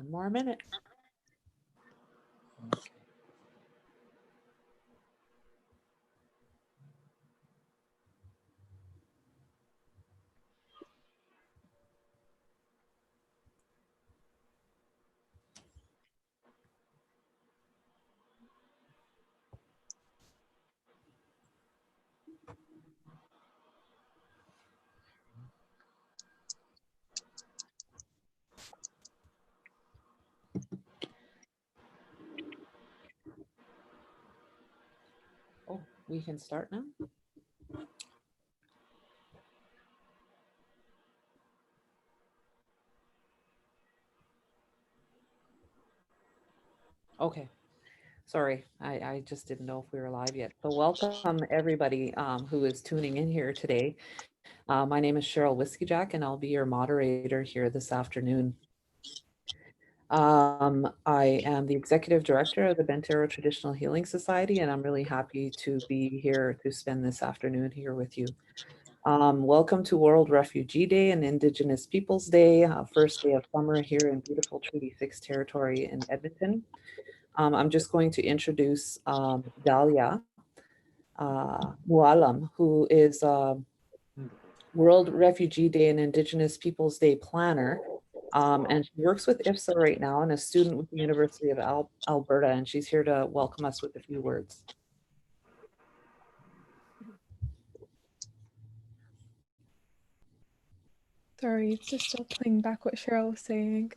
One more minute. Oh, we can start now. Okay. Sorry, I just didn't know if we were live yet. So welcome everybody who is tuning in here today. My name is Cheryl Whiskey Jack, and I'll be your moderator here this afternoon. I am the executive director of the Bentero Traditional Healing Society, and I'm really happy to be here to spend this afternoon here with you. Welcome to World Refugee Day and Indigenous Peoples Day, first day of summer here in beautiful Treaty 6 territory in Edmonton. I'm just going to introduce Dahlia Mualam, who is World Refugee Day and Indigenous Peoples Day planner. And she works with IFSA right now and a student with the University of Alberta, and she's here to welcome us with a few words. Sorry, it's just still playing back what Cheryl was saying.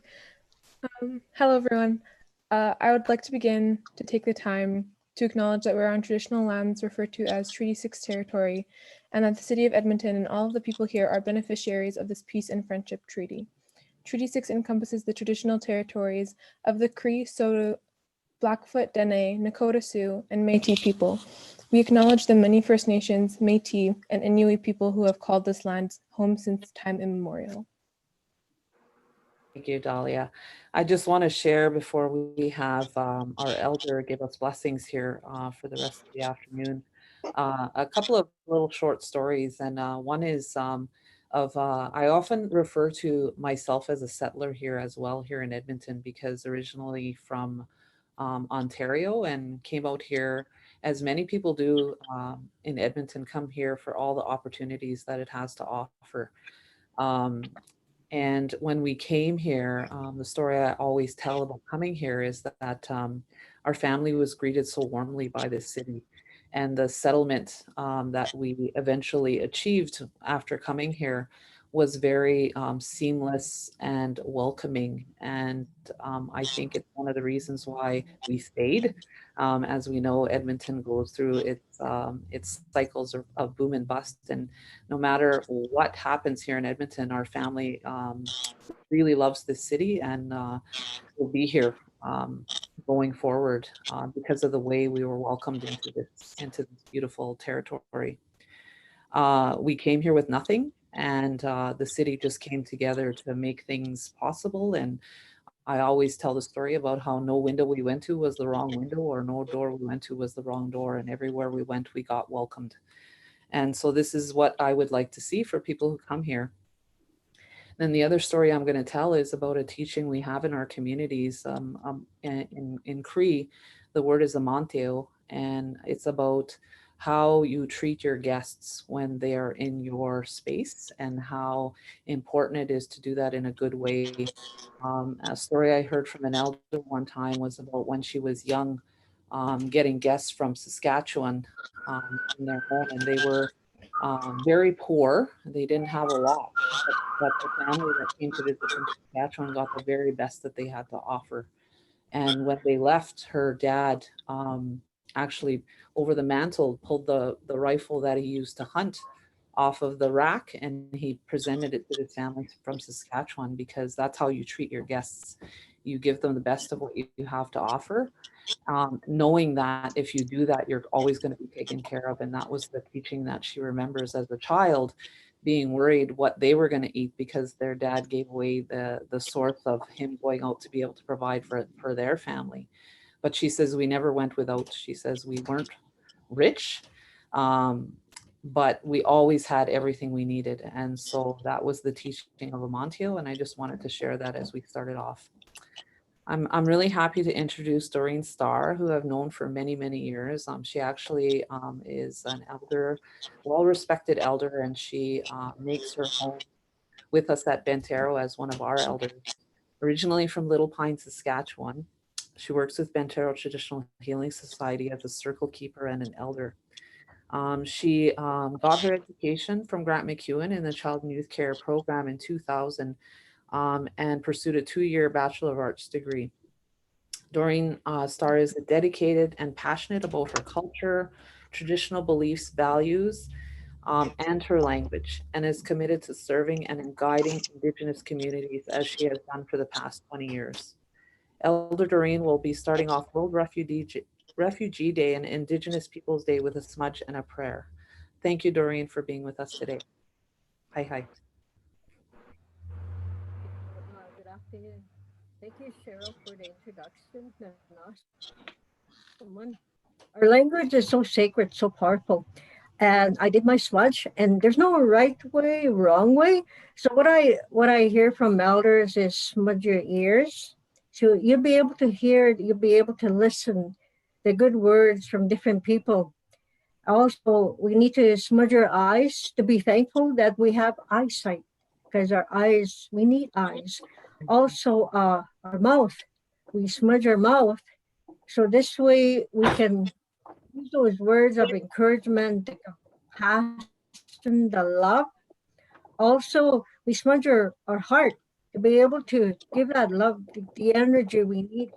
Hello, everyone. I would like to begin to take the time to acknowledge that we're on traditional lands referred to as Treaty 6 territory, and that the City of Edmonton and all of the people here are beneficiaries of this peace and friendship treaty. Treaty 6 encompasses the traditional territories of the Cree, Saulteaux, Blackfoot, Dene, Nakota Sioux, and Métis people. We acknowledge the many First Nations, Métis, and Inuit people who have called this land home since time immemorial. Thank you, Dahlia. I just want to share before we have our elder give us blessings here for the rest of the afternoon, a couple of little short stories. And one is I often refer to myself as a settler here as well, here in Edmonton, because originally from Ontario and came out here, as many people do in Edmonton, come here for all the opportunities that it has to offer. Um, and when we came here, the story I always tell about coming here is that our family was greeted so warmly by this city. And the settlement that we eventually achieved after coming here was very seamless and welcoming. And I think it's one of the reasons why we stayed. As we know, Edmonton goes through its cycles of boom and bust. And no matter what happens here in Edmonton, our family really loves this city and will be here going forward because of the way we were welcomed into this beautiful territory. We came here with nothing, and the city just came together to make things possible. And I always tell the story about how no window we went to was the wrong window, or no door we went to was the wrong door, and everywhere we went, we got welcomed. And so this is what I would like to see for people who come here. Then the other story I'm going to tell is about a teaching we have in our communities. In Cree, the word is amanteo, and it's about how you treat your guests when they are in your space and how important it is to do that in a good way. A story I heard from an elder one time was about when she was young, getting guests from Saskatchewan in their home, and they were very poor. They didn't have a lot, but the family that came to visit from Saskatchewan got the very best that they had to offer. And when they left, her dad actually over the mantle pulled the rifle that he used to hunt off of the rack, and he presented it to his family from Saskatchewan, because that's how you treat your guests. You give them the best of what you have to offer, knowing that if you do that, you're always going to be taken care of. And that was the teaching that she remembers as a child, being worried what they were going to eat because their dad gave away the source of him going out to be able to provide for their family. But she says we never went without. She says we weren't rich, um, but we always had everything we needed. And so that was the teaching of Amantio, and I just wanted to share that as we started off. I'm really happy to introduce Doreen Starr, who I've known for many, many years. She actually is an elder, well-respected elder, and she makes her home with us at Bentero as one of our elders. Originally from Little Pine, Saskatchewan, she works with Bentero Traditional Healing Society as a circle keeper and an elder. She got her education from Grant McEwen in the Child and Youth Care program in 2000 and pursued a 2-year Bachelor of Arts degree. Doreen Starr is dedicated and passionate about her culture, traditional beliefs, values, and her language, and is committed to serving and guiding Indigenous communities as she has done for the past 20 years. Elder Doreen will be starting off World Refugee Day and Indigenous Peoples Day with a smudge and a prayer. Thank you, Doreen, for being with us today. Hi, hi. Good afternoon. Thank you, Cheryl, for the introduction. Our language is so sacred, so powerful. And I did my smudge, and there's no right way, wrong way. So what I hear from elders is smudge your ears. So you'll be able to hear, you'll be able to listen the good words from different people. Also, we need to smudge our eyes to be thankful that we have eyesight because our eyes, we need eyes. Also, our mouth, we smudge our mouth. So this way we can use those words of encouragement, the compassion, the love. Also, we smudge our heart to be able to give that love, the energy we need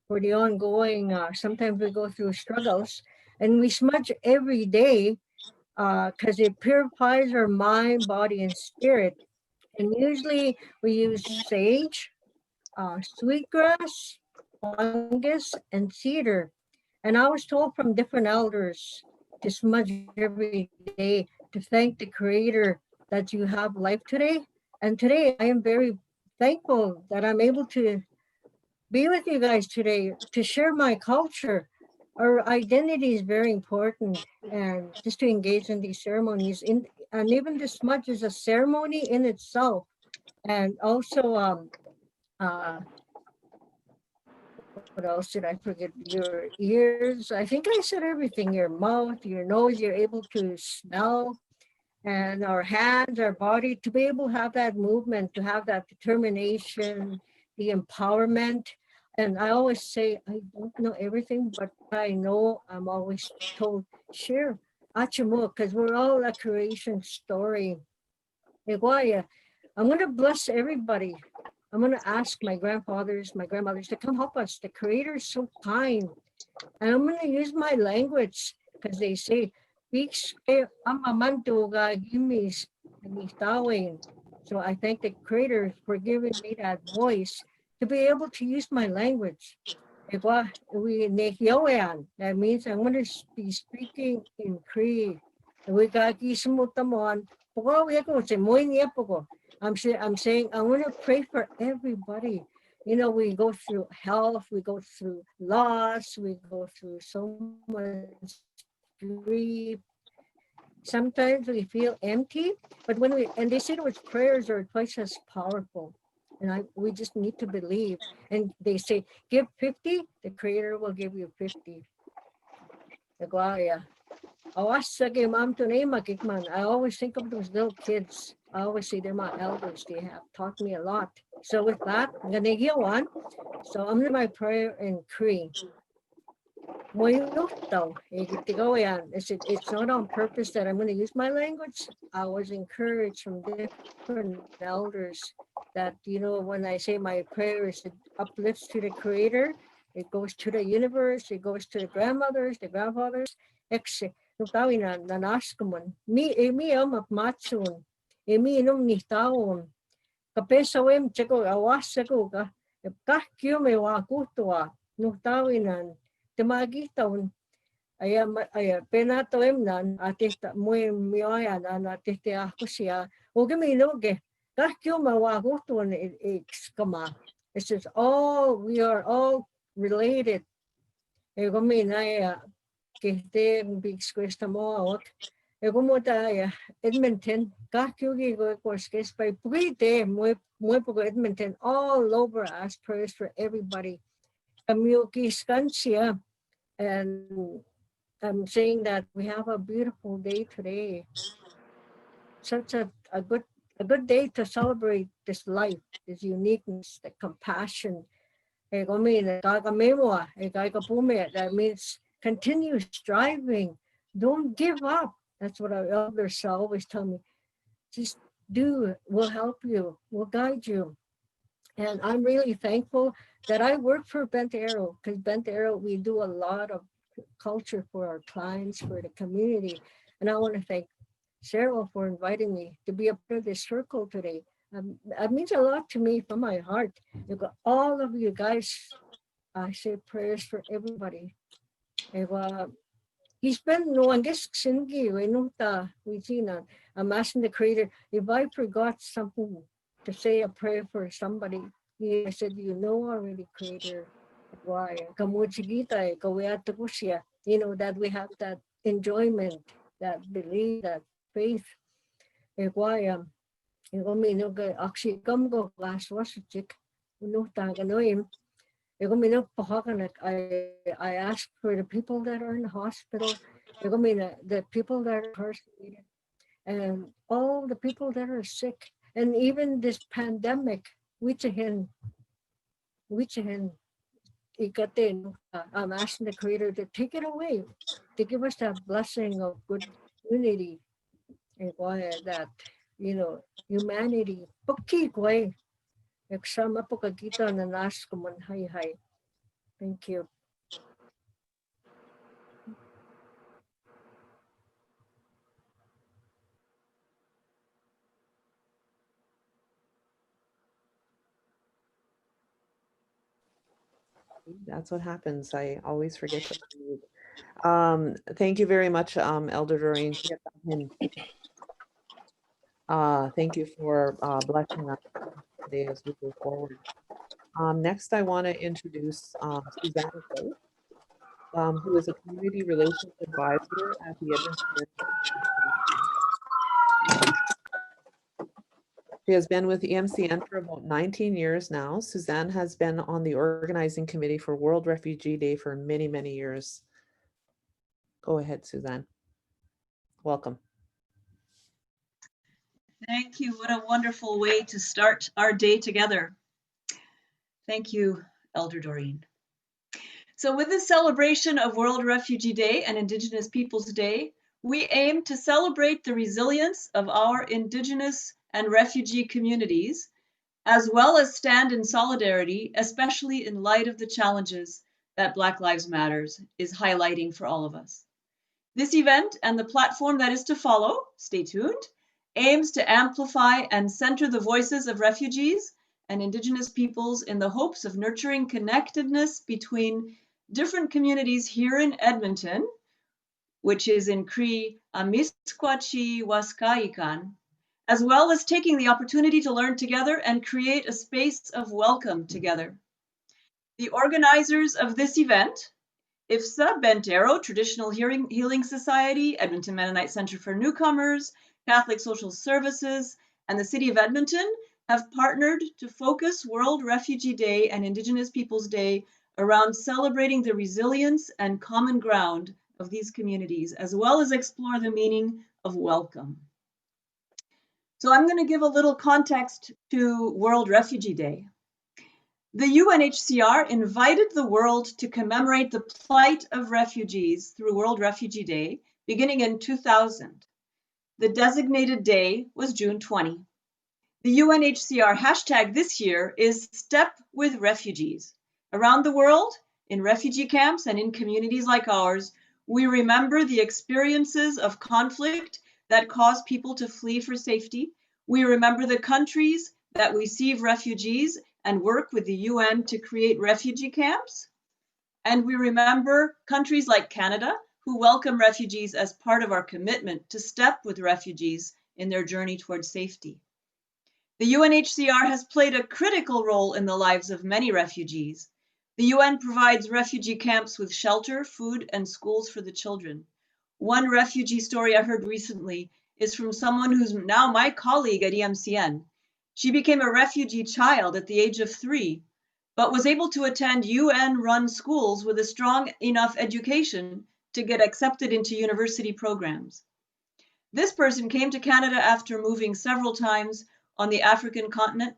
for the ongoing, sometimes we go through struggles. And we smudge every day because it purifies our mind, body, and spirit. And usually we use sage, sweetgrass, fungus, and cedar. And I was told from different elders to smudge every day to thank the Creator that you have life today. And today I am very thankful that I'm able to be with you guys today to share my culture. Our identity is very important, and just to engage in these ceremonies, and even this smudge is a ceremony in itself. And also, what else did I forget? Your ears. I think I said everything. Your mouth, your nose. You're able to smell, and our hands, our body, to be able to have that movement, to have that determination, the empowerment. And I always say, I don't know everything, but I know I'm always told, share, Achimo, because we're all a creation story. Iguaya, I'm going to bless everybody. I'm going to ask my grandfathers, my grandmothers to come help us. The Creator is so kind. And I'm going to use my language because they say, so I thank the Creator for giving me that voice to be able to use my language. That means I'm going to be speaking in Cree. I'm saying I want to pray for everybody. You know, we go through health, we go through loss, we go through so much grief. Sometimes we feel empty, but and they say the words prayers are twice as powerful. And we just need to believe. And they say, give 50, the Creator will give you 50. Nagwaya. I always think of those little kids. I always say they're my elders. They have taught me a lot. So with that, I'm gonna heal one. So I'm gonna my prayer in Cree. It's not on purpose that I'm going to use my language. I was encouraged from different elders that, when I say my prayers, it uplifts to the Creator. It goes to the universe. It goes to the grandmothers, the grandfathers. Exe, nanaskamun. Mi matsun. Num nihtaun. Kapesawem cheko awasako ka. Kahkyo me wa kutua. Nuktawinan. Temagitaun. Aya penato emnan atesta muy mioya na ateste ako siya. Oge minoge. Kahkyo mawagutuan kama. It says all we are all related. Ego minaya kihte big squista mo out. E como tayo, Edmonton, kakyugi go course by pretty muy poco Edmonton all over us prayers for everybody. Kamiyuki Skansia, and I'm saying that we have a beautiful day today. Such a good day to celebrate this life, this uniqueness, the compassion. That means continue striving. Don't give up. That's what our elders always tell me. Just do. We'll help you. We'll guide you. And I'm really thankful that I work for Bent Arrow, because Bent Arrow, we do a lot of culture for our clients, for the community. And I want to thank Cheryl for inviting me to be a part of this circle today. It means a lot to me from my heart. You got all of you guys. I say prayers for everybody. He's been no one gets singi we see that. I'm asking the creator if I forgot something to say a prayer for somebody. I said, you know already, creator. Why? You know, that we have that enjoyment, that belief, that faith. Why actually come go last was a chick. No tag him. I ask for the people that are in the hospital, the people that are incarcerated, and all the people that are sick, and even this pandemic, which I'm asking the Creator to take it away, to give us that blessing of good unity, and why that, humanity. Pagkikwe, eksama po kagita na nas kuman hay. Thank you. That's what happens. I always forget to thank you very much, Elder Doreen. Thank you for blessing us today as we go forward. Next, I want to introduce Suzanne Gray, who is a community relations advisor at the Edmonton. She has been with EMCN for about 19 years now. Suzanne has been on the organizing committee for World Refugee Day for many, many years. Go ahead, Suzanne. Welcome. Thank you. What a wonderful way to start our day together. Thank you, Elder Doreen. So with the celebration of World Refugee Day and Indigenous Peoples Day, we aim to celebrate the resilience of our Indigenous and refugee communities, as well as stand in solidarity, especially in light of the challenges that Black Lives Matter is highlighting for all of us. This event and the platform that is to follow, stay tuned, aims to amplify and center the voices of refugees and Indigenous peoples in the hopes of nurturing connectedness between different communities here in Edmonton, which is in Cree Amisquachi Waskaikan, as well as taking the opportunity to learn together and create a space of welcome together. The organizers of this event, IFSA, Bent Arrow, Traditional Healing Society, Edmonton Mennonite Center for Newcomers, Catholic Social Services, and the City of Edmonton have partnered to focus World Refugee Day and Indigenous Peoples Day around celebrating the resilience and common ground of these communities, as well as explore the meaning of welcome. So I'm going to give a little context to World Refugee Day. The UNHCR invited the world to commemorate the plight of refugees through World Refugee Day, beginning in 2000. The designated day was June 20. The UNHCR hashtag this year is Step with Refugees. Around the world, in refugee camps and in communities like ours, we remember the experiences of conflict that cause people to flee for safety. We remember the countries that receive refugees and work with the UN to create refugee camps. And we remember countries like Canada, who welcome refugees as part of our commitment to step with refugees in their journey towards safety. The UNHCR has played a critical role in the lives of many refugees. The UN provides refugee camps with shelter, food, and schools for the children. One refugee story I heard recently is from someone who's now my colleague at EMCN. She became a refugee child at the age of 3, but was able to attend UN-run schools with a strong enough education to get accepted into university programs. This person came to Canada after moving several times on the African continent,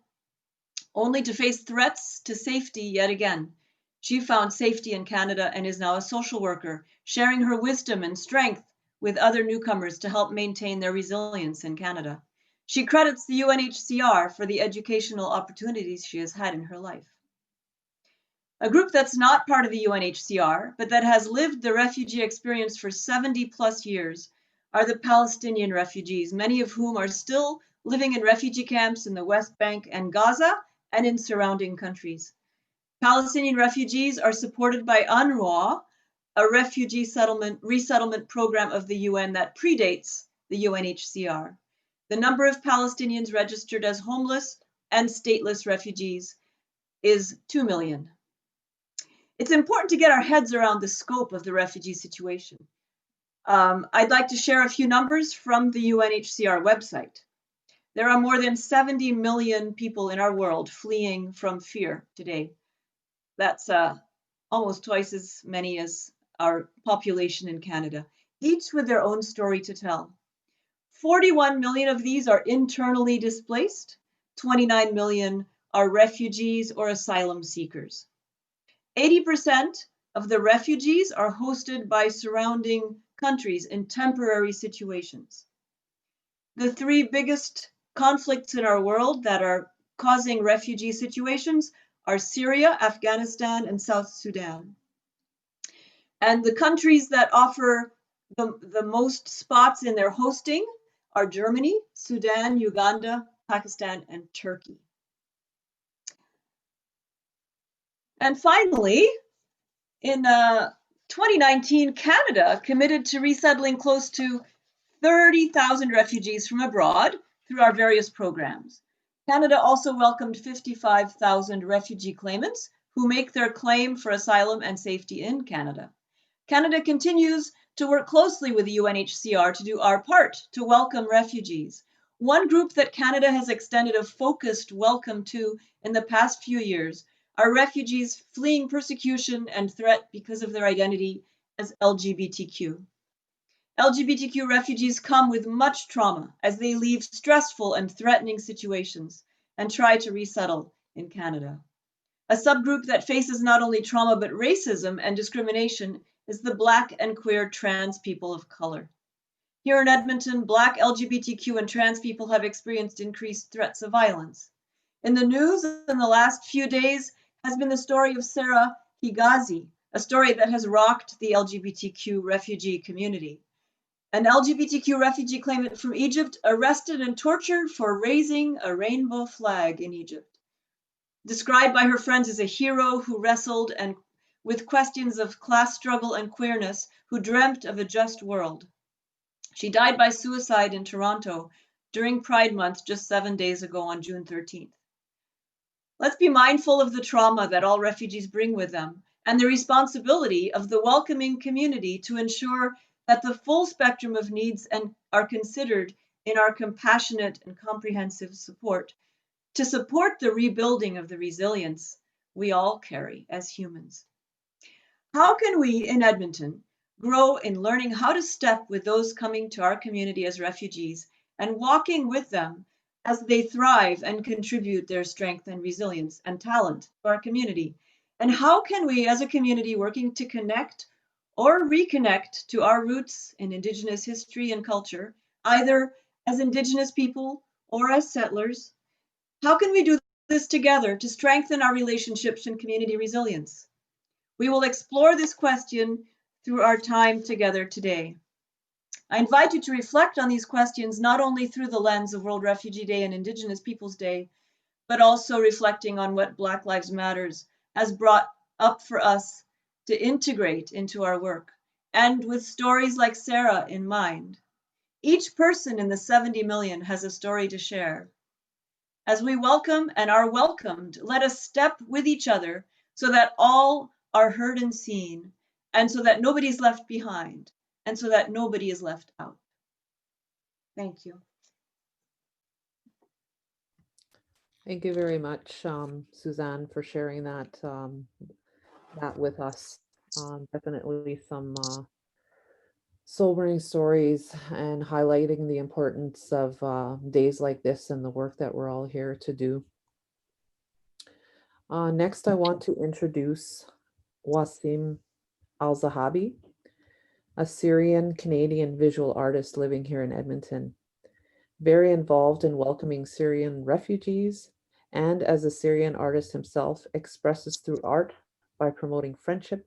only to face threats to safety yet again. She found safety in Canada and is now a social worker, sharing her wisdom and strength with other newcomers to help maintain their resilience in Canada. She credits the UNHCR for the educational opportunities she has had in her life. A group that's not part of the UNHCR, but that has lived the refugee experience for 70 plus years, are the Palestinian refugees, many of whom are still living in refugee camps in the West Bank and Gaza and in surrounding countries. Palestinian refugees are supported by UNRWA, a refugee resettlement program of the UN that predates the UNHCR. The number of Palestinians registered as homeless and stateless refugees is 2 million. It's important to get our heads around the scope of the refugee situation. I'd like to share a few numbers from the UNHCR website. There are more than 70 million people in our world fleeing from fear today. That's almost twice as many as our population in Canada, each with their own story to tell. 41 million of these are internally displaced. 29 million are refugees or asylum seekers. 80% of the refugees are hosted by surrounding countries in temporary situations. The 3 biggest conflicts in our world that are causing refugee situations are Syria, Afghanistan, and South Sudan. And the countries that offer the most spots in their hosting are Germany, Sudan, Uganda, Pakistan, and Turkey. And finally, in 2019, Canada committed to resettling close to 30,000 refugees from abroad through our various programs. Canada also welcomed 55,000 refugee claimants who make their claim for asylum and safety in Canada. Canada continues to work closely with the UNHCR to do our part to welcome refugees. One group that Canada has extended a focused welcome to in the past few years are refugees fleeing persecution and threat because of their identity as LGBTQ. LGBTQ refugees come with much trauma as they leave stressful and threatening situations and try to resettle in Canada. A subgroup that faces not only trauma but racism and discrimination is the Black and queer trans people of color. Here in Edmonton, Black, LGBTQ, and trans people have experienced increased threats of violence. In the news in the last few days has been the story of Sarah Higazi, a story that has rocked the LGBTQ refugee community. An LGBTQ refugee claimant from Egypt arrested and tortured for raising a rainbow flag in Egypt. Described by her friends as a hero who wrestled and with questions of class struggle and queerness, who dreamt of a just world. She died by suicide in Toronto during Pride Month just 7 days ago on June 13th. Let's be mindful of the trauma that all refugees bring with them and the responsibility of the welcoming community to ensure that the full spectrum of needs are considered in our compassionate and comprehensive support to support the rebuilding of the resilience we all carry as humans. How can we in Edmonton grow in learning how to step with those coming to our community as refugees and walking with them as they thrive and contribute their strength and resilience and talent to our community? And how can we as a community working to connect or reconnect to our roots in Indigenous history and culture, either as Indigenous people or as settlers, how can we do this together to strengthen our relationships and community resilience? We will explore this question through our time together today. I invite you to reflect on these questions not only through the lens of World Refugee Day and Indigenous Peoples Day, but also reflecting on what Black Lives Matters has brought up for us to integrate into our work, and with stories like Sarah in mind. Each person in the 70 million has a story to share. As we welcome and are welcomed, let us step with each other so that all are heard and seen, and so that nobody's left behind. and so that nobody is left out. Thank you. Thank you very much, Suzanne, for sharing that that with us. Definitely some sobering stories and highlighting the importance of days like this and the work that we're all here to do. Next, I want to introduce Wasim Al Zahabi, a Syrian Canadian visual artist living here in Edmonton, very involved in welcoming Syrian refugees, and as a Syrian artist himself, expresses through art by promoting friendship,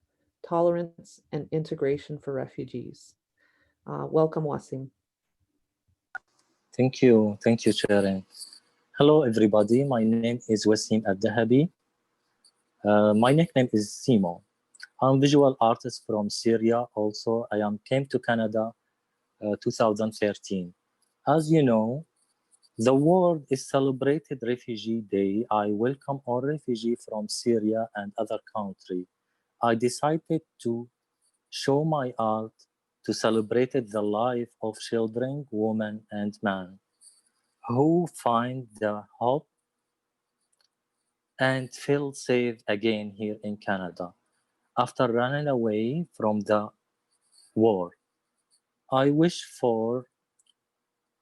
tolerance, and integration for refugees. Welcome, Wasim. Thank you, Sharon. Hello, everybody. My name is Wasim Al-Dahabi. My nickname is Simo. I'm a visual artist from Syria. Also, came to Canada 2013. As you know, the world is celebrated Refugee Day. I welcome all refugees from Syria and other countries. I decided to show my art to celebrate the life of children, women, and men who find the hope and feel safe again here in Canada after running away from the war. I wish for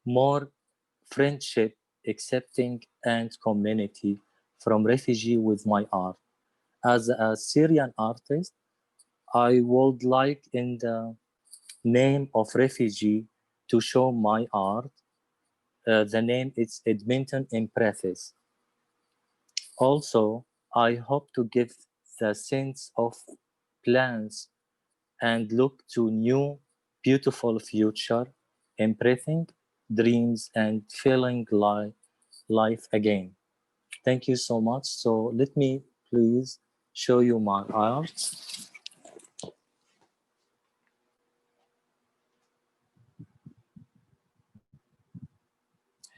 more friendship, accepting, and community from refugees with my art. As a Syrian artist, I would like in the name of refugee to show my art. The name is Edmonton in preface. Also, I hope to give the sense of plans and look to new, beautiful future, embracing dreams and feeling life again. Thank you so much. So let me please show you my art.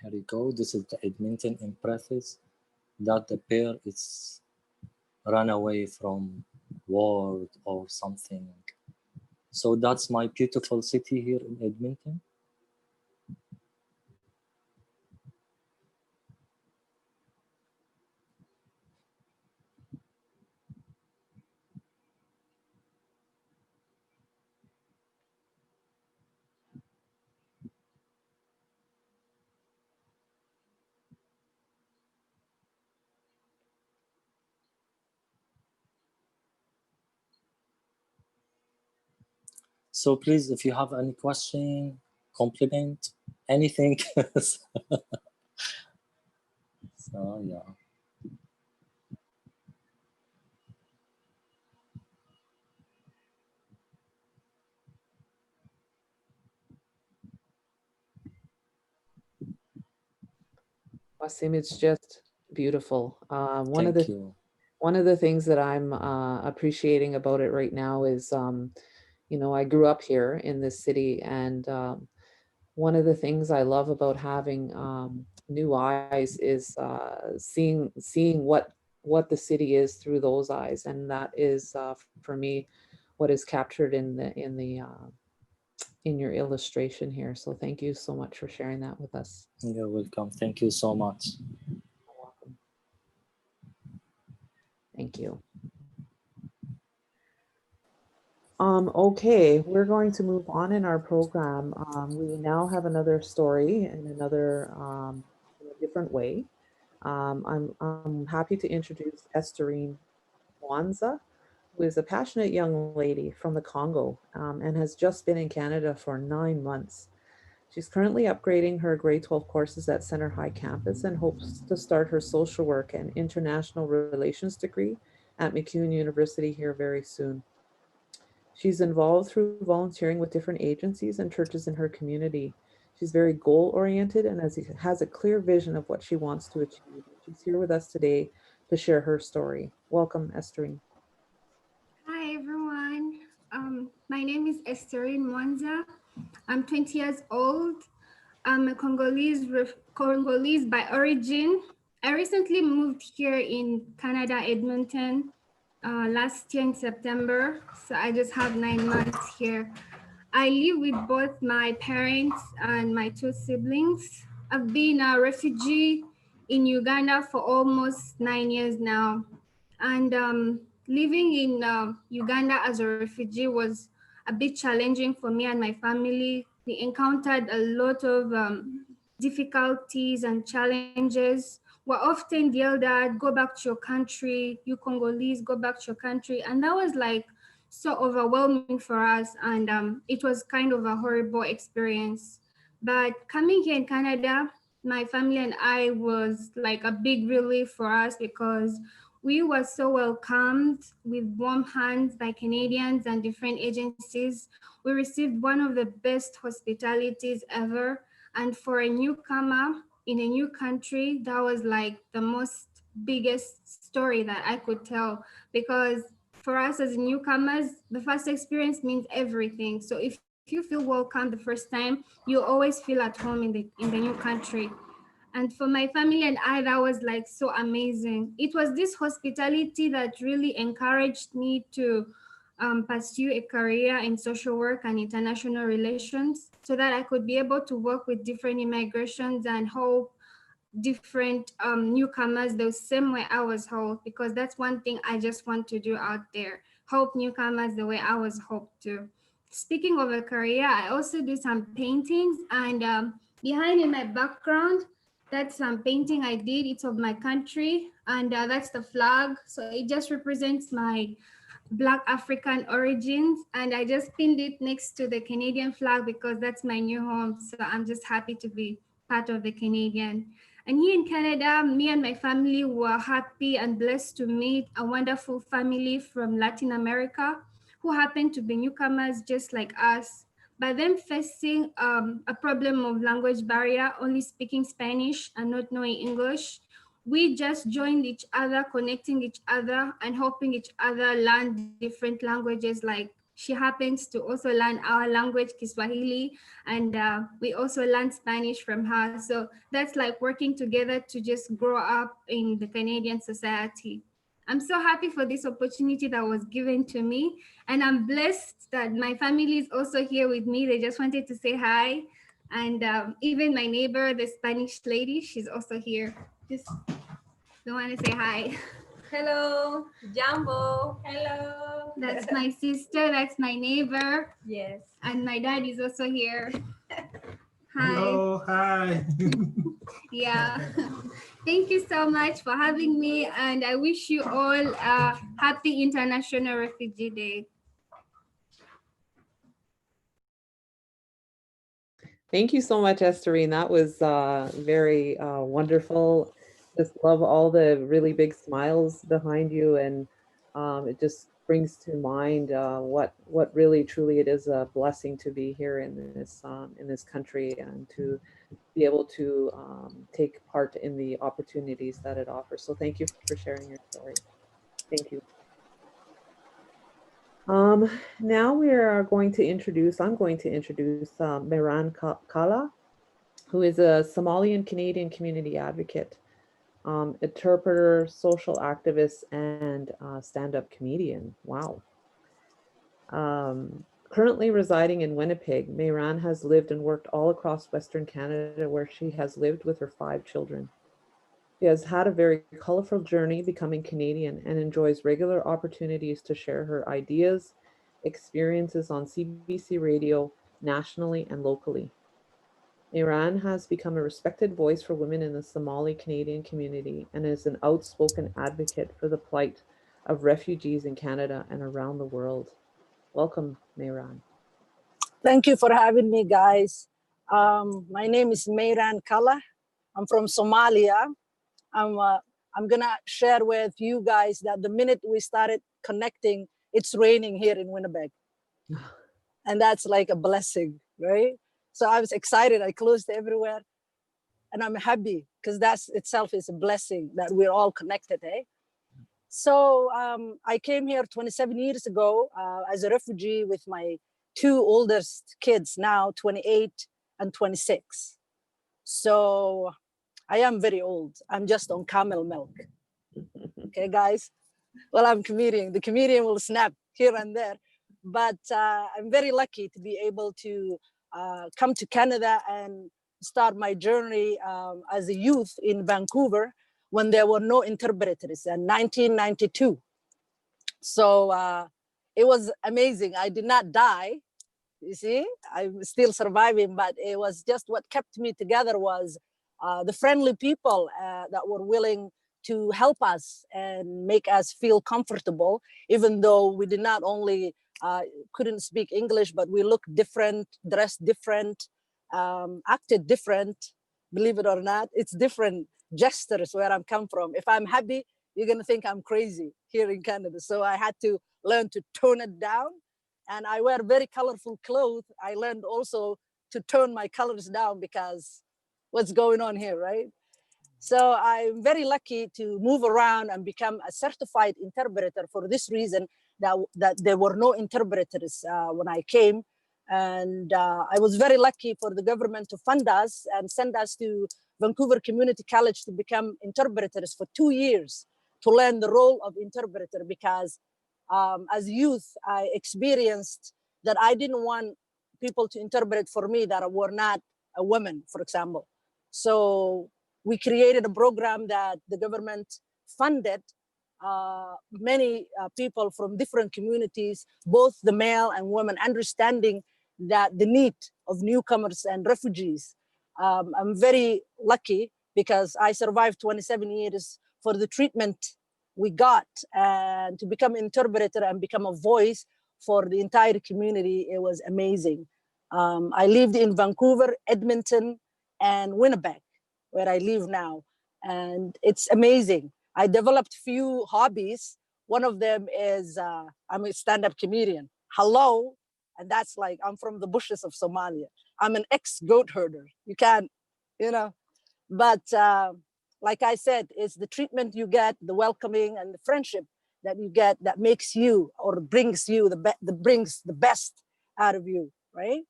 Here you go. This is the Edmonton Impresses that the pair is run away from war or something. So that's my beautiful city here in Edmonton. So please, if you have any question, compliment, anything. So yeah. Wasim, it's just beautiful. Thank you. One of the things that I'm appreciating about it right now is, you know, I grew up here in this city, and one of the things I love about having new eyes is seeing what the city is through those eyes, and that is for me what is captured in your illustration here. So thank you so much for sharing that with us. You're welcome. Thank you so much. You're welcome. Thank you. Okay, we're going to move on in our program. We now have another story in another in a different way. I'm happy to introduce Estherine Mwanza, who is a passionate young lady from the Congo and has just been in Canada for 9 months. She's currently upgrading her grade 12 courses at Center High campus and hopes to start her social work and international relations degree at McEwen University here very soon. She's involved through volunteering with different agencies and churches in her community. She's very goal oriented and has a clear vision of what she wants to achieve. She's here with us today to share her story. Welcome, Estherine. Hi everyone. My name is Estherine Mwanza. I'm 20 years old. I'm a Congolese by origin. I recently moved here in Canada, Edmonton, last year in September. So I just have 9 months here. I live with both my parents and my two siblings. I've been a refugee in Uganda for almost 9 years now. And living in Uganda as a refugee was a bit challenging for me and my family. We encountered a lot of difficulties and challenges. We're often yelled at, go back to your country, you Congolese, go back to your country. And that was like so overwhelming for us. And it was kind of a horrible experience. But coming here in Canada, my family and I was like a big relief for us because we were so welcomed with warm hands by Canadians and different agencies. We received one of the best hospitalities ever. And for a newcomer in a new country, that was like the most biggest story that I could tell because for us as newcomers, the first experience means everything. So if you feel welcome the first time, you always feel at home in the new country. And for my family and I, that was like so amazing. It was this hospitality that really encouraged me to pursue a career in social work and international relations so that I could be able to work with different immigrations and help different newcomers the same way I was helped, because that's one thing I just want to do out there, help newcomers the way I was helped to. Speaking of a career, I also do some paintings, and behind in my background, that's some painting I did. It's of my country, and that's the flag. So it just represents my Black African origins, and I just pinned it next to the Canadian flag because that's my new home. So I'm just happy to be part of the Canadian. And here in Canada, me and my family were happy and blessed to meet a wonderful family from Latin America who happened to be newcomers just like us. By them facing a problem of language barrier, only speaking Spanish and not knowing English, we just joined each other, connecting each other and helping each other learn different languages. Like she happens to also learn our language, Kiswahili, and we also learned Spanish from her. So that's like working together to just grow up in the Canadian society. I'm so happy for this opportunity that was given to me. And I'm blessed that my family is also here with me. They just wanted to say hi. And even my neighbor, the Spanish lady, she's also here. Just don't want to say hi. Hello, Jumbo. Hello. That's my sister. That's my neighbor. Yes. And my dad is also here. Hi. Hello, hi. Yeah. Thank you so much for having me. And I wish you all a happy International Refugee Day. Thank you so much, Estherine. That was very wonderful. Just love all the really big smiles behind you, and it just brings to mind what really truly it is a blessing to be here in this country and to be able to take part in the opportunities that it offers. So thank you for sharing your story. Thank you. Now we are going to introduce, I'm going to introduce Mehran Kala, who is a Somalian Canadian community advocate, interpreter, social activist, and stand-up comedian. Wow. Currently residing in Winnipeg, Mehran has lived and worked all across Western Canada, where she has lived with her 5 children. She has had a very colorful journey becoming Canadian and enjoys regular opportunities to share her ideas, experiences on CBC radio, nationally and locally. Mehran has become a respected voice for women in the Somali Canadian community and is an outspoken advocate for the plight of refugees in Canada and around the world. Welcome, Mehran. Thank you for having me, guys. My name is Mehran Kala. I'm from Somalia. I'm gonna share with you guys that the minute we started connecting, it's raining here in Winnipeg. And that's like a blessing, right? So I was excited, I closed everywhere. And I'm happy because that itself is a blessing that we're all connected, eh? So I came here 27 years ago as a refugee with my 2 oldest kids now, 28 and 26. So I am very old. I'm just on camel milk. Okay, guys? Well, I'm comedian. The comedian will snap here and there. but I'm very lucky to be able to come to Canada and start my journey as a youth in Vancouver when there were no interpreters in 1992. So it was amazing. I did not die. You see, I'm still surviving, but it was just what kept me together was the friendly people that were willing to help us and make us feel comfortable, even though we did not only couldn't speak English, but we looked different, dressed different, acted different. Believe it or not, it's different gestures where I'm come from. If I'm happy, you're gonna think I'm crazy here in Canada. So I had to learn to tone it down, and I wear very colorful clothes. I learned also to tone my colors down because what's going on here, right? So I'm very lucky to move around and become a certified interpreter for this reason that there were no interpreters when I came. And I was very lucky for the government to fund us and send us to Vancouver Community College to become interpreters for 2 years to learn the role of interpreter because as youth, I experienced that I didn't want people to interpret for me that were not a woman, for example. So we created a program that the government funded many people from different communities, both the male and women, understanding that the need of newcomers and refugees. I'm very lucky because I survived 27 years for the treatment we got, and to become interpreter and become a voice for the entire community, it was amazing. I lived in Vancouver, Edmonton, and Winnipeg, where I live now. And it's amazing. I developed few hobbies. One of them is I'm a stand-up comedian. Hello. And that's like, I'm from the bushes of Somalia. I'm an ex-goat herder. You can't, you know, but like I said, it's the treatment you get, the welcoming and the friendship that you get that makes you or brings you brings the best out of you, right?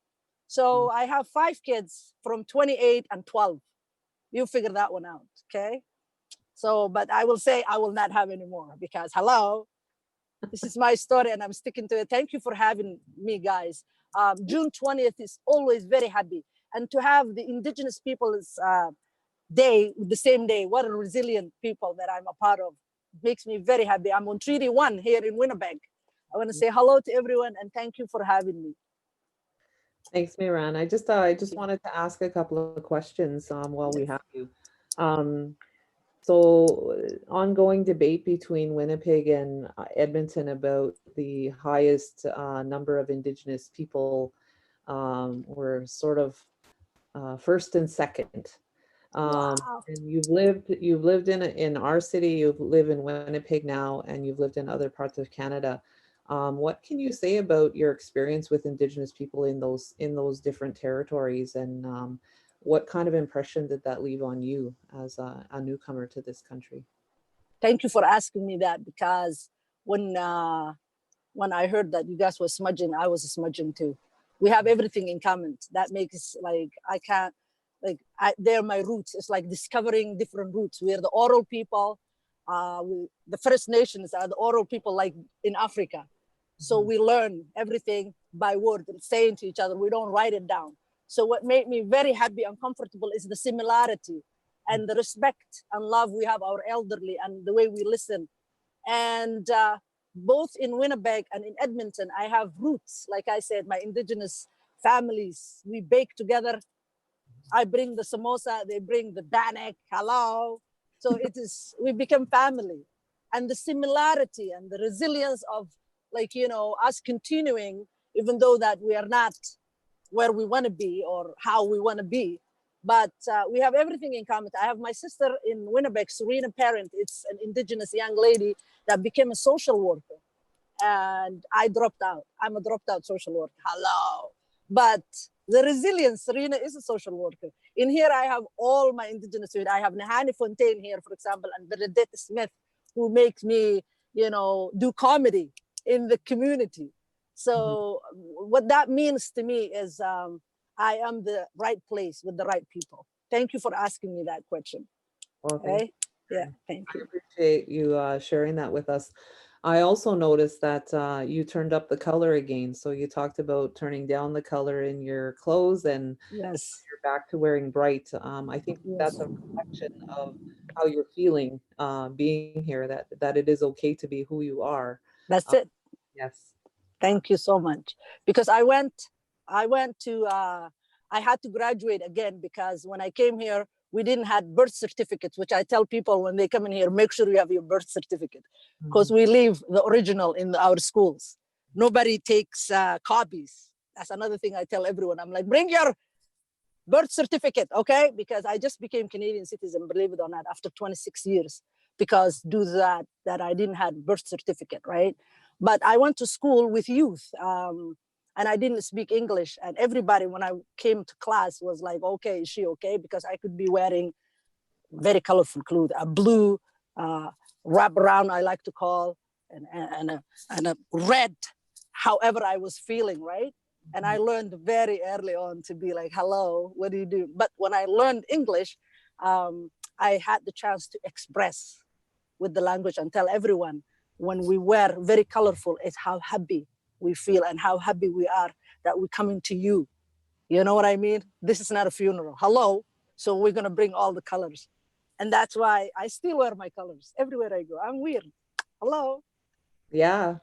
So I have 5 kids from 28 and 12. You figure that one out, okay? So, but I will say I will not have any more because hello, this is my story and I'm sticking to it. Thank you for having me, guys. June 20th is always very happy. And to have the Indigenous Peoples Day, the same day, what a resilient people that I'm a part of. Makes me very happy. I'm on Treaty 1 here in Winnipeg. I want to say hello to everyone and thank you for having me. Thanks, Miran. I just wanted to ask a couple of questions while we have you. Um, ongoing debate between Winnipeg and Edmonton about the highest number of Indigenous people. We're sort of first and second. Wow. And you've lived in our city, you've lived in Winnipeg now, and you've lived in other parts of Canada. What can you say about your experience with Indigenous people in those different territories, and what kind of impression did that leave on you as a newcomer to this country? Thank you for asking me that because when I heard that you guys were smudging, I was smudging too. We have everything in common. That makes like I can't they're my roots. It's like discovering different roots. We're the oral people. The First Nations are the oral people, like in Africa. So we learn everything by word, saying to each other. We don't write it down. So what made me very happy and comfortable is the similarity and the respect and love we have our elderly and the way we listen. And both in Winnipeg and in Edmonton, I have roots. Like I said, my Indigenous families, we bake together. I bring the samosa, they bring the danek, hello. So it is, we become family. And the similarity and the resilience of us continuing, even though that we are not where we want to be or how we want to be, but we have everything in common. I have my sister in Winnipeg, Serena Parent. It's an Indigenous young lady that became a social worker. And I dropped out. I'm a dropped out social worker. Hello. But the resilience, Serena is a social worker. In here, I have all my Indigenous. I have Nahani Fontaine here, for example, and Bernadette Smith, who makes me, do comedy in the community. So what that means to me is I am the right place with the right people. Thank you for asking me that question. Well, Okay. Yeah, thank I you. appreciate you sharing that with us. I also noticed that you turned up the color again. So you talked about turning down the color in your clothes and Yes, you're back to wearing bright. I think that's yes, a reflection of how you're feeling being here, that it is okay to be who you are. that's Uh, it. yes. Thank you so much. Because I went to, I had to graduate again because when I came here, we didn't have birth certificates, which I tell people when they come in here, make sure you have your birth certificate because Mhm. we leave the original in our schools. Nobody takes copies. That's another thing I tell everyone. I'm like, bring your birth certificate, okay? Because I just became Canadian citizen, believe it or not, after 26 years, because due to that I didn't have birth certificate, right? But I went to school with youth, and I didn't speak English. And everybody, when I came to class, was like, okay, is she okay? Because I could be wearing very colorful clothes, a blue wrap around, I like to call, and a red, however I was feeling, right? And I learned very early on to be like, hello, what do you do? But when I learned English, I had the chance to express with the language and tell everyone when we wear very colorful, it's how happy we feel and how happy we are that we're coming to you. You know what I mean? This is not a funeral. Hello. So we're going to bring all the colors. And that's why I still wear my colors everywhere I go. I'm weird. Hello. Yeah.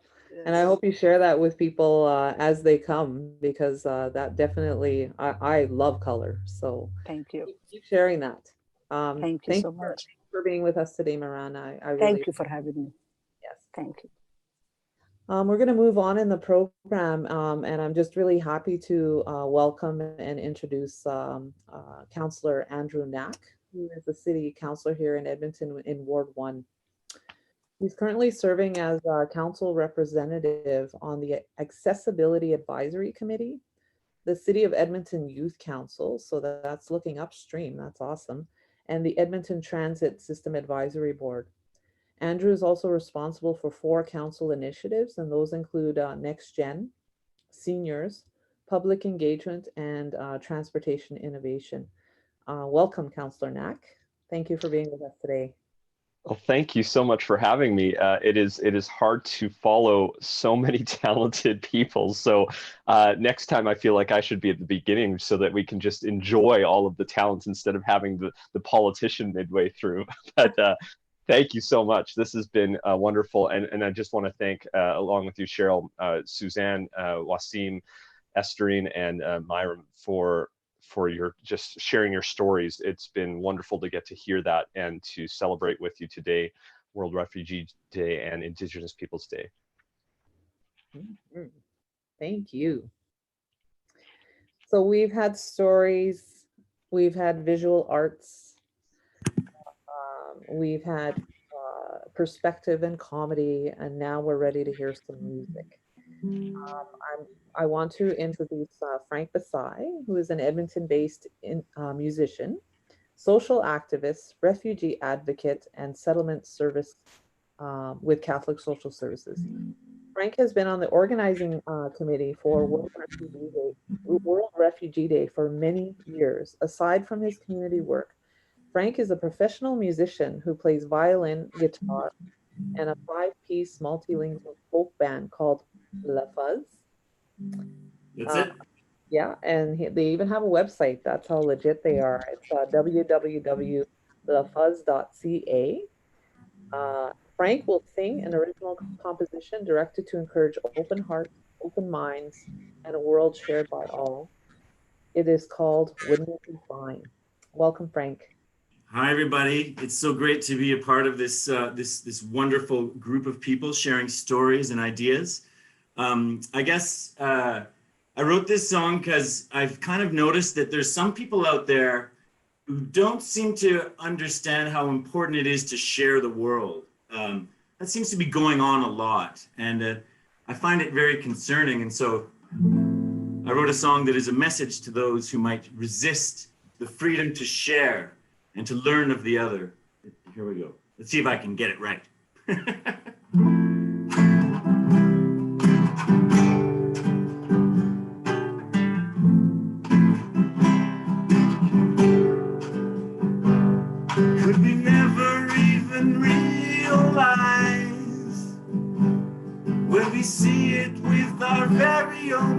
And I Yes. hope you share that with people as they come, because that definitely, I love color. So Thank you. keep sharing that. Thank you Thanks so much. for being with us today, Miranda. I really, Thank you for having me. yes. Thank you. We're going to move on in the program, and I'm just really happy to welcome and introduce Councillor Andrew Knack, who is the city councillor here in Edmonton in Ward 1. He's currently serving as a council representative on the Accessibility Advisory Committee, the City of Edmonton Youth Council, so that's looking upstream, that's awesome, and the Edmonton Transit System Advisory Board. Andrew is also responsible for 4 council initiatives, and those include Next Gen, Seniors, Public Engagement, and Transportation Innovation. Welcome, Councillor Knack. Thank you for being with us today. Well, thank you so much for having me. It is hard to follow so many talented people. So next time I feel like I should be at the beginning so that we can just enjoy all of the talents instead of having the politician midway through. But thank you so much. This has been wonderful. And I just want to thank, along with you, Cheryl, Suzanne, Wasim, Estherine, and Myram for your just sharing your stories. It's been wonderful to get to hear that and to celebrate with you today, World Refugee Day and Indigenous Peoples Day. Mhm. Thank you. So we've had stories, we've had visual arts, we've had perspective and comedy, and now we're ready to hear some music. I want to introduce Frank Basai, who is an Edmonton-based musician, social activist, refugee advocate, and settlement service with Catholic Social Services. Frank has been on the organizing committee for World Refugee Day for many years. Aside from his community work, Frank is a professional musician who plays violin, guitar, and a 5-piece multilingual folk band called La Fuzz. That's Uh, it. yeah, and they even have a website. That's how legit they are. It's www.lafuzz.ca. Frank will sing an original composition directed to encourage open hearts, open minds, and a world shared by all. It is called Wouldn't It Be Fine? Welcome, Frank. Hi, everybody. It's so great to be a part of this this wonderful group of people sharing stories and ideas. I guess I wrote this song because I've kind of noticed that there's some people out there who don't seem to understand how important it is to share the world. That seems to be going on a lot, and I find it very concerning. And so I wrote a song that is a message to those who might resist the freedom to share and to learn of the other. Here we go. Let's see if I can get it right. Could we never even realize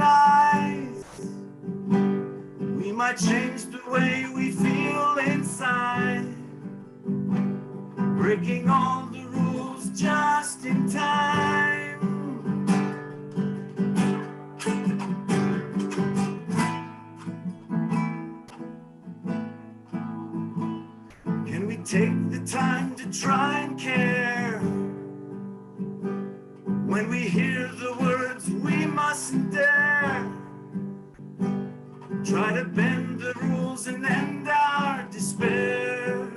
eyes. We might change the way we feel inside, breaking all the rules just in time. Can we take the time to try and care? When we hear the words we mustn't dare, try to bend the rules and end our despair.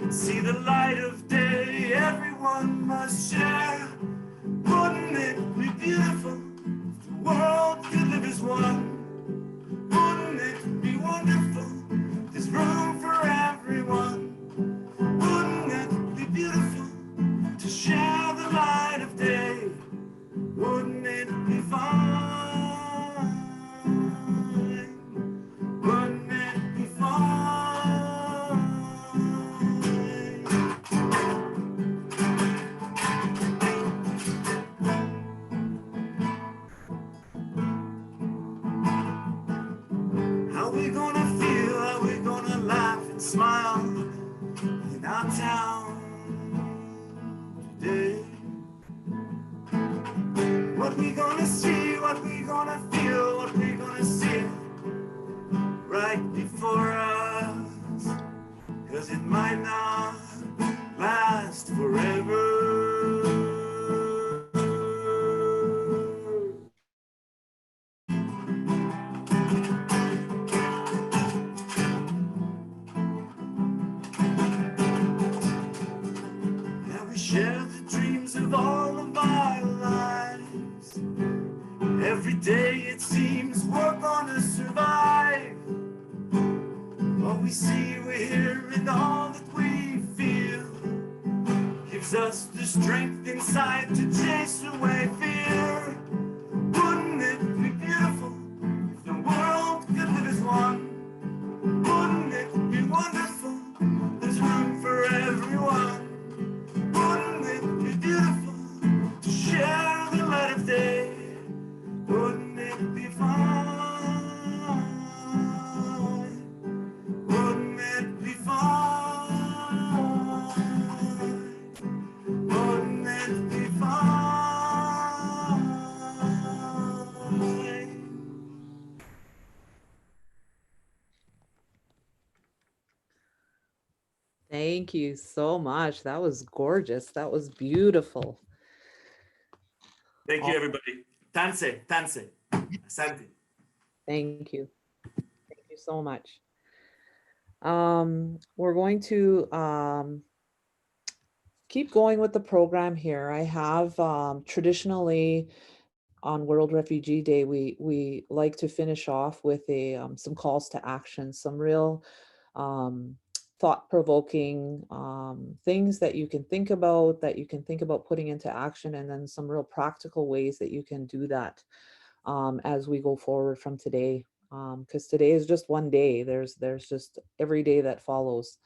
See the light of day, everyone must share. Wouldn't it be beautiful if the world could live as one? Wouldn't it be wonderful? There's room for everyone. Wouldn't it be beautiful to share the light of day? Wouldn't it be fine? Wouldn't it be fine? How we gonna feel? How we gonna laugh and smile in our town today? What we gonna see, what we gonna feel, what we gonna see right before us, 'cause it might not last forever. Yeah, we share the dreams of all of our lives. Every day it seems we're gonna survive. What we see, we hear, and all that we feel gives us the strength inside to chase away fear. Wouldn't it be beautiful if the world could live as one? Wouldn't it be wonderful? There's room for everyone. Wouldn't it be beautiful to share the light of day? Wouldn't it be fine? Wouldn't it be fine? Wouldn't it be fine? Thank you so much. That was gorgeous. That was beautiful. Thank you, everybody. Tanse, tanse. Asante. Thank you. Thank you so much. We're going to keep going with the program here. I have traditionally on World Refugee Day, we like to finish off with a some calls to action, some real thought-provoking things that you can think about, putting into action, and then some real practical ways that you can do that as we go forward from today. Because today is just one day. There's just every day that follows.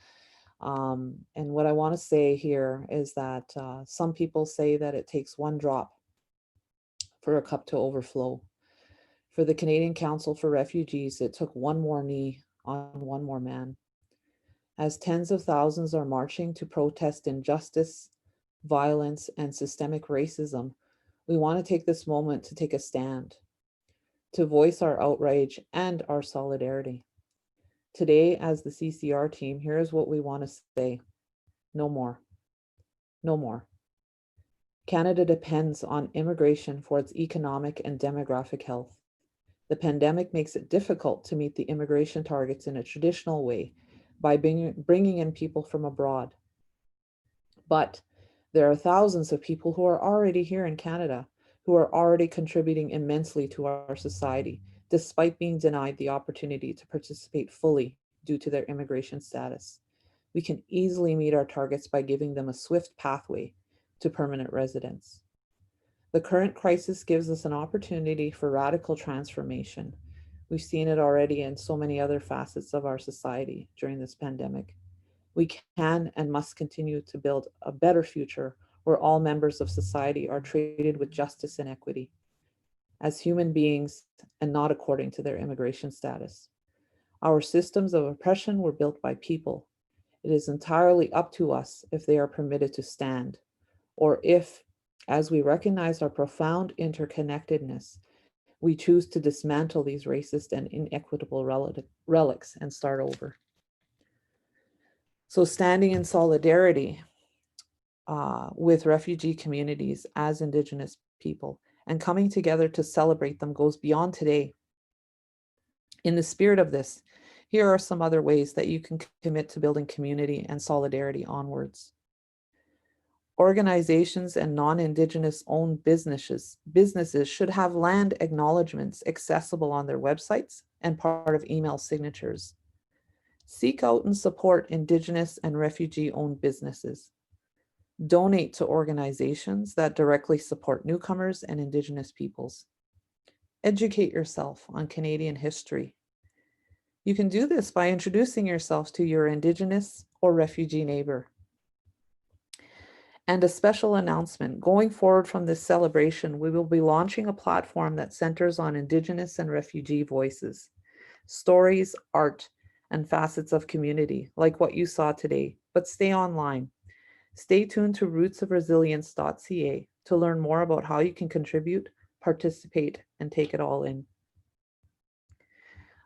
And what I want to say here is that some people say that it takes one drop for a cup to overflow. For the Canadian Council for Refugees, it took one more knee on one more man. As tens of thousands are marching to protest injustice, violence, and systemic racism, we want to take this moment to take a stand, to voice our outrage and our solidarity. Today, as the CCR team, here's what we want to say. No more. No more. Canada depends on immigration for its economic and demographic health. The pandemic makes it difficult to meet the immigration targets in a traditional way by bringing in people from abroad. But there are thousands of people who are already here in Canada, who are already contributing immensely to our society, despite being denied the opportunity to participate fully due to their immigration status. We can easily meet our targets by giving them a swift pathway to permanent residence. The current crisis gives us an opportunity for radical transformation. We've seen it already in so many other facets of our society during this pandemic. We can and must continue to build a better future where all members of society are treated with justice and equity. as human beings and not according to their immigration status. Our systems of oppression were built by people. It is entirely up to us if they are permitted to stand, or if, as we recognize our profound interconnectedness, we choose to dismantle these racist and inequitable relics and start over. So standing in solidarity with refugee communities as Indigenous people and coming together to celebrate them goes beyond today. In the spirit of this, here are some other ways that you can commit to building community and solidarity onwards. Organizations and non-Indigenous owned businesses should have land acknowledgements accessible on their websites and part of email signatures. Seek out and support Indigenous and refugee owned businesses. Donate to organizations that directly support newcomers and Indigenous peoples. Educate yourself on Canadian history. You can do this by introducing yourself to your Indigenous or refugee neighbor. And a special announcement, going forward from this celebration, we will be launching a platform that centers on Indigenous and refugee voices, stories, art, and facets of community, like what you saw today, but stay online. Stay tuned to rootsofresilience.ca to learn more about how you can contribute, participate, and take it all in.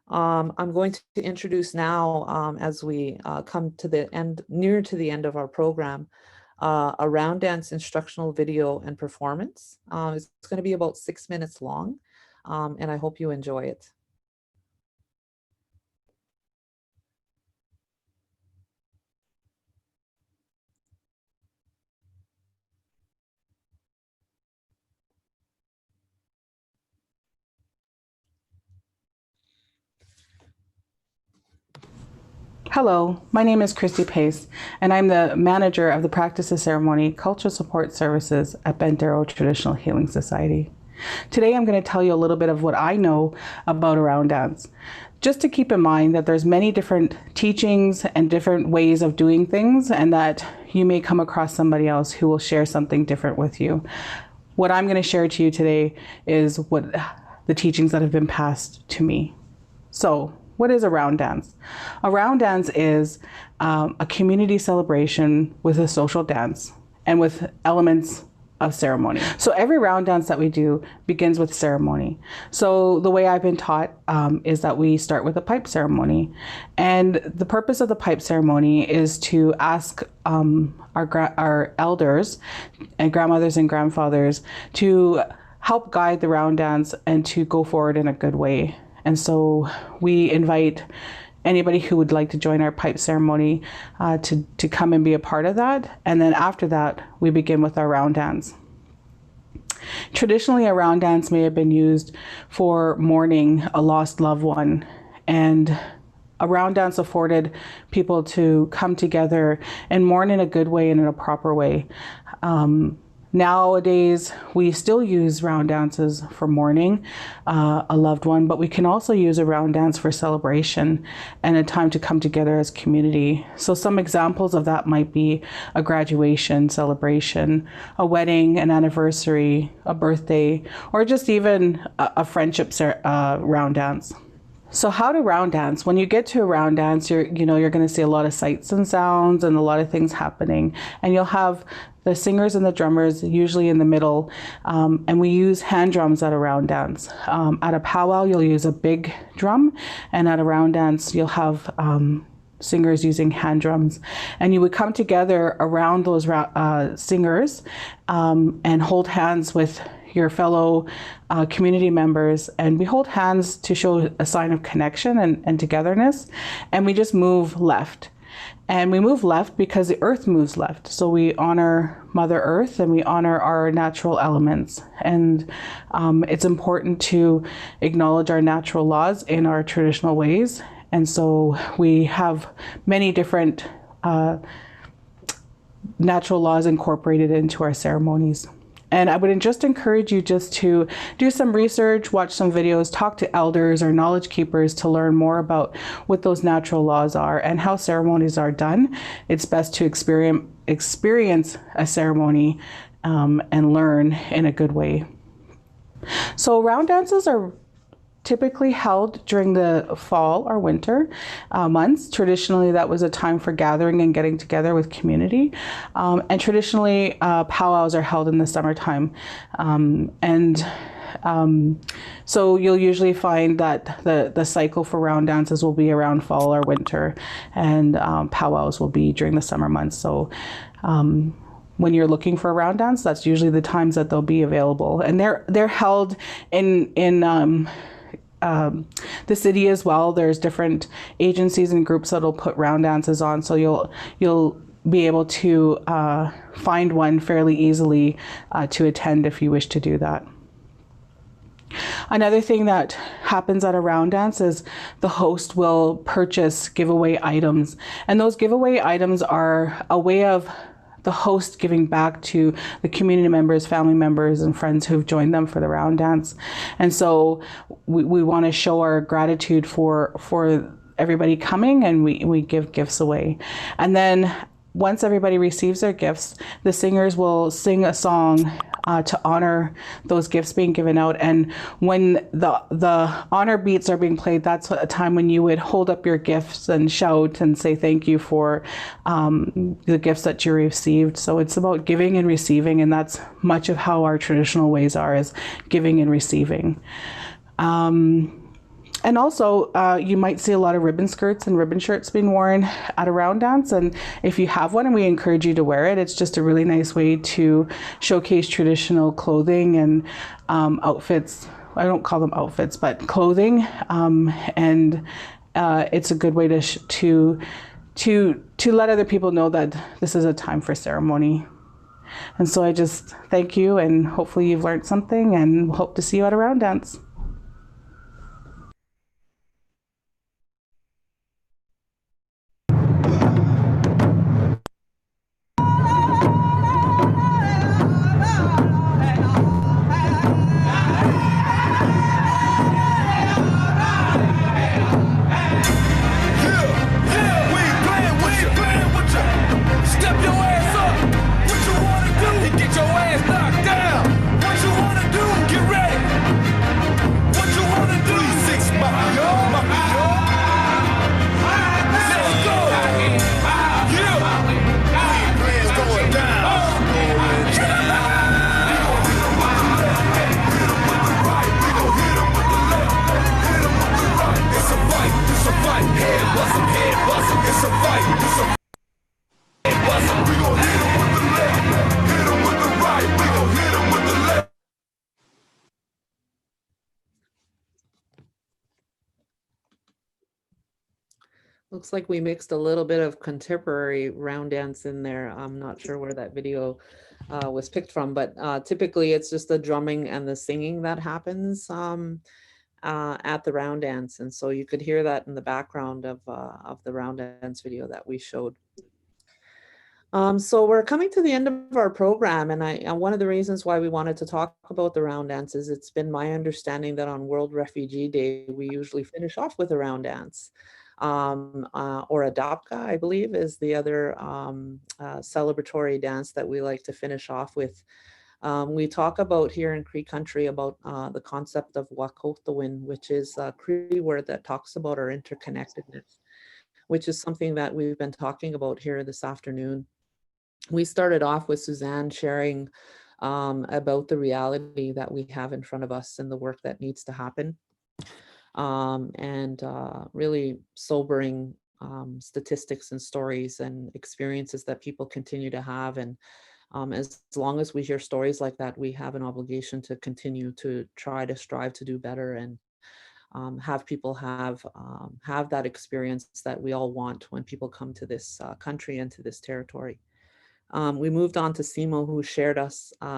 I'm going to introduce now, as we come to the end, near to the end of our program, a round dance instructional video and performance. It's going to be about 6 minutes long, and I hope you enjoy it. Hello, my name is Christy Pace, and I'm the manager of the Practice of Ceremony Cultural Support Services at Bentero Traditional Healing Society. Today I'm going to tell you a little bit of what I know about a round dance. Just to keep in mind that there's many different teachings and different ways of doing things, and that you may come across somebody else who will share something different with you. What I'm going to share to you today is what the teachings that have been passed to me. So, what is a round dance? A round dance is a community celebration with a social dance and with elements of ceremony. So every round dance that we do begins with ceremony. So the way I've been taught is that we start with a pipe ceremony. And the purpose of the pipe ceremony is to ask our elders and grandmothers and grandfathers to help guide the round dance and to go forward in a good way. And so we invite anybody who would like to join our pipe ceremony to come and be a part of that. And then after that, we begin with our round dance. Traditionally, a round dance may have been used for mourning a lost loved one. And a round dance afforded people to come together and mourn in a good way and in a proper way. Nowadays, we still use round dances for mourning a loved one, but we can also use a round dance for celebration and a time to come together as community. So some examples of that might be a graduation celebration, a wedding, an anniversary, a birthday, or just even a friendship round dance. So how to round dance? When you get to a round dance, you're going to see a lot of sights and sounds and a lot of things happening, and you'll have the singers and the drummers usually in the middle, and we use hand drums at a round dance. At a powwow, you'll use a big drum, and at a round dance, you'll have singers using hand drums. And you would come together around those singers and hold hands with your fellow community members, and we hold hands to show a sign of connection and togetherness, and we just move left. And we move left because the earth moves left. So we honor Mother Earth and we honor our natural elements. And it's important to acknowledge our natural laws in our traditional ways. And so we have many different natural laws incorporated into our ceremonies. And I would just encourage you just to do some research, watch some videos, talk to elders or knowledge keepers to learn more about what those natural laws are and how ceremonies are done. It's best to experience a ceremony and learn in a good way. So round dances are typically held during the fall or winter months. Traditionally, that was a time for gathering and getting together with community. And traditionally, powwows are held in the summertime. So you'll usually find that the cycle for round dances will be around fall or winter, and powwows will be during the summer months. So when you're looking for a round dance, that's usually the times that they'll be available. And they're held in the city as well. There's different agencies and groups that'll put round dances on, so you'll be able to find one fairly easily to attend if you wish to do that. Another thing that happens at a round dance is the host will purchase giveaway items, and those giveaway items are a way of the host giving back to the community members, family members, and friends who've joined them for the round dance. And so we want to show our gratitude for everybody coming, and we give gifts away. And then once everybody receives their gifts, the singers will sing a song to honor those gifts being given out. And when the honor beats are being played, that's a time when you would hold up your gifts and shout and say thank you for the gifts that you received. So it's about giving and receiving, and that's much of how our traditional ways are, is giving and receiving. And also, you might see a lot of ribbon skirts and ribbon shirts being worn at a round dance. And if you have one, and we encourage you to wear it, it's just a really nice way to showcase traditional clothing and outfits. I don't call them outfits, but clothing. And it's a good way to let other people know that this is a time for ceremony. And so I just thank you, and hopefully you've learned something, and hope to see you at a round dance. Looks like we mixed a little bit of contemporary round dance in there. I'm not sure where that video was picked from, but typically it's just the drumming and the singing that happens at the round dance. And so you could hear that in the background of the round dance video that we showed. So we're coming to the end of our program, and one of the reasons why we wanted to talk about the round dance is it's been my understanding that on World Refugee Day, we usually finish off with a round dance. Or a dabka, I believe, is the other celebratory dance that we like to finish off with. We talk about here in Cree country about the concept of wakotawin, which is a Cree word that talks about our interconnectedness, which is something that we've been talking about here this afternoon. We started off with Suzanne sharing about the reality that we have in front of us and the work that needs to happen. And really sobering statistics and stories and experiences that people continue to have. And as long as we hear stories like that, we have an obligation to continue to try to strive to do better and have people have that experience that we all want when people come to this country and to this territory. We moved on to Simo, who shared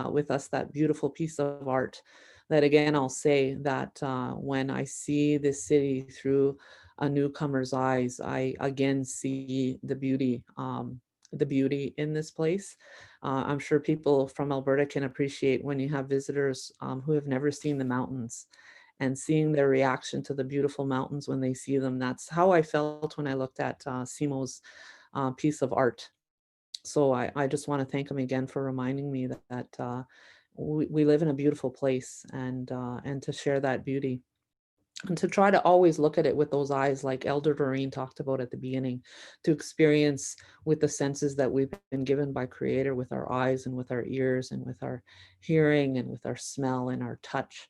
with us that beautiful piece of art that, again, I'll say that when I see this city through a newcomer's eyes, I again see the beauty in this place. I'm sure people from Alberta can appreciate when you have visitors who have never seen the mountains and seeing their reaction to the beautiful mountains when they see them. That's how I felt when I looked at Simo's piece of art. So I just want to thank him again for reminding me that we live in a beautiful place, and to share that beauty, and to try to always look at it with those eyes like Elder Doreen talked about at the beginning, to experience with the senses that we've been given by Creator, with our eyes and with our ears and with our hearing and with our smell and our touch.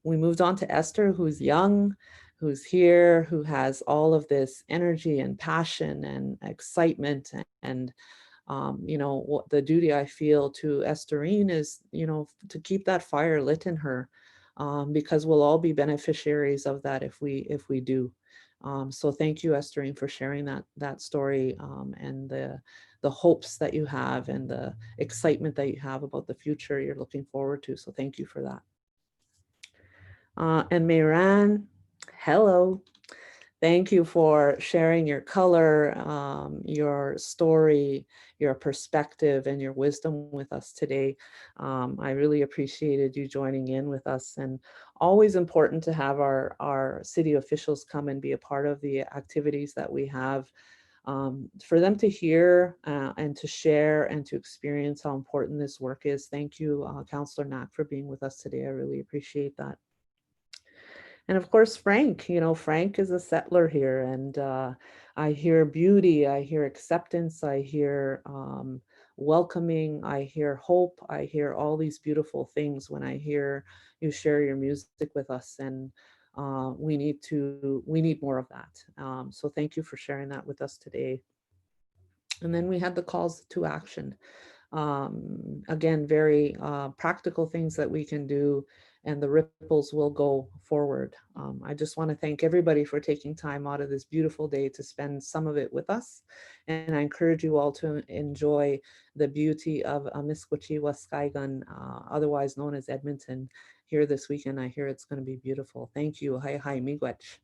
We moved on to Esther, who's young, who's here, who has all of this energy and passion and excitement. And you know, what the duty I feel to Estherine is, you know, to keep that fire lit in her, because we'll all be beneficiaries of that if we do. So thank you, Estherine, for sharing that story, and the hopes that you have and the excitement that you have about the future you're looking forward to. So thank you for that. And Mayran, hello. Thank you for sharing your color, your story, your perspective, and your wisdom with us today. I really appreciated you joining in with us, and always important to have our city officials come and be a part of the activities that we have, for them to hear and to share and to experience how important this work is. Thank you, Councillor Knack, for being with us today. I really appreciate that. And of course, Frank, you know, Frank is a settler here, and I hear beauty, I hear acceptance, I hear welcoming, I hear hope, I hear all these beautiful things when I hear you share your music with us, and we need more of that. So thank you for sharing that with us today. And then we had the calls to action. Again, very practical things that we can do, and the ripples will go forward. I just want to thank everybody for taking time out of this beautiful day to spend some of it with us. And I encourage you all to enjoy the beauty of Amiskwachiwa Skygun, otherwise known as Edmonton, here this weekend. I hear it's going to be beautiful. Thank you. Hi, hi, miigwech.